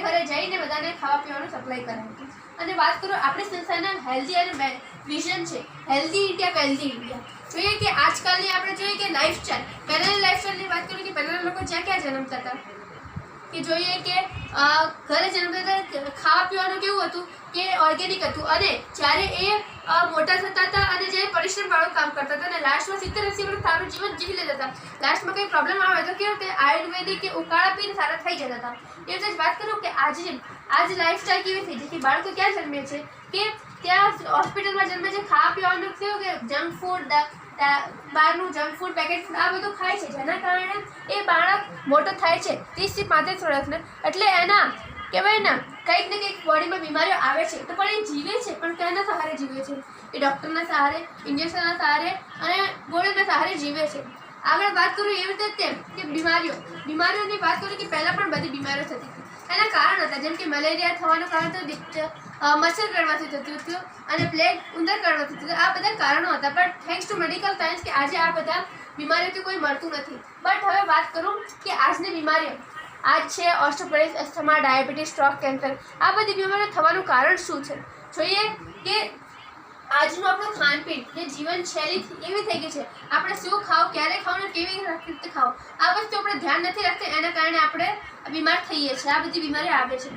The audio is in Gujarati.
ઘરે જઈને બધાને ખાવા પીવાનું સપ્લાય કરાવી. અને વાત કરું આપણી સંસ્થાના હેલ્ધી અને વિઝન છે હેલ્ધી ઇન્ડિયા વેલ્ધી ઇન્ડિયા. જોઈએ કે આજકાલની આપણે જોઈએ કે લાઈફસ્ટાઈલ, પહેલાંની લાઈફસ્ટાઈલની વાત કરીએ કે પહેલાંના લોકો જ્યાં ક્યાં જન્મતા હતા કે જોઈએ કે ઘરે જન્મતા હતા, ખાવા પીવાનું કેવું હતું કે ઓર્ગેનિક હતું. અને જ્યારે એ મોટા થતા હતા અને જે પરિશ્રમવાળું કામ કરતા હતા અને લાસ્ટમાં 70-80 વર્ષ સારું જીવન જીવી લેતા હતા, લાસ્ટમાં કંઈ પ્રોબ્લેમ આવે તો કેવું કે આયુર્વેદિક કે ઉકાળા પીને સારા થઈ જતા હતા. એ રીતે જ વાત કરું કે આજ લાઈફસ્ટાઈલ કેવી થઈ છે કે બાળકો ક્યાં જન્મે છે કે ત્યાં હોસ્પિટલમાં જન્મે છે, ખાવા પીવાનું કેવું કે જંક ફૂડ, બહારનું જંક ફૂડ, પેકેટ ફૂડ આ બધું ખાય છે, જેના કારણે એ બાળક મોટો થાય છે 30 થી 35 વર્ષનો. એટલે એના કહેવાય ને કંઈક ને કંઈક બોડીમાં બીમારીઓ આવે છે તો પણ એ જીવે છે, પણ કેના સહારે જીવે છે? એ ડૉક્ટરના સહારે, ઇન્જેક્શનના સહારે અને ગોળીના સહારે જીવે છે. આગળ વાત કરું એવી રીતે તેમ કે બીમારીઓની વાત કરું કે પહેલાં પણ બધી બીમારીઓ થતી હતી. એના કારણ હતા, જેમ કે મલેરિયા થવાનું કારણ તો મચ્છર કરડવાથી થતું હતું અને પ્લેગ ઉંદર કરડવાથી થતું હતું. આ બધા કારણો હતા. But thanks to medical science કે આજે આ બધા બીમારીઓથી કોઈ મળતું નથી. બટ હવે વાત કરું કે આજની બીમારીઓ આજ છે osteoporosis, asthma, diabetes, stroke, cancer. આ બધી બીમારીઓ થવાનું કારણ શું છે? જોઈએ કે આજનું આપણું ખાનપીન, જે જીવનશૈલી એવી થઈ ગઈ છે, આપણે શું ખાવ, ક્યારે ખાવ ને કેવી રીતે ખાવ, આ વસ્તુ આપણે ધ્યાન નથી રાખતા. એના કારણે આપણે બીમાર થઈએ છીએ. આ બધી બીમારી આવે છે.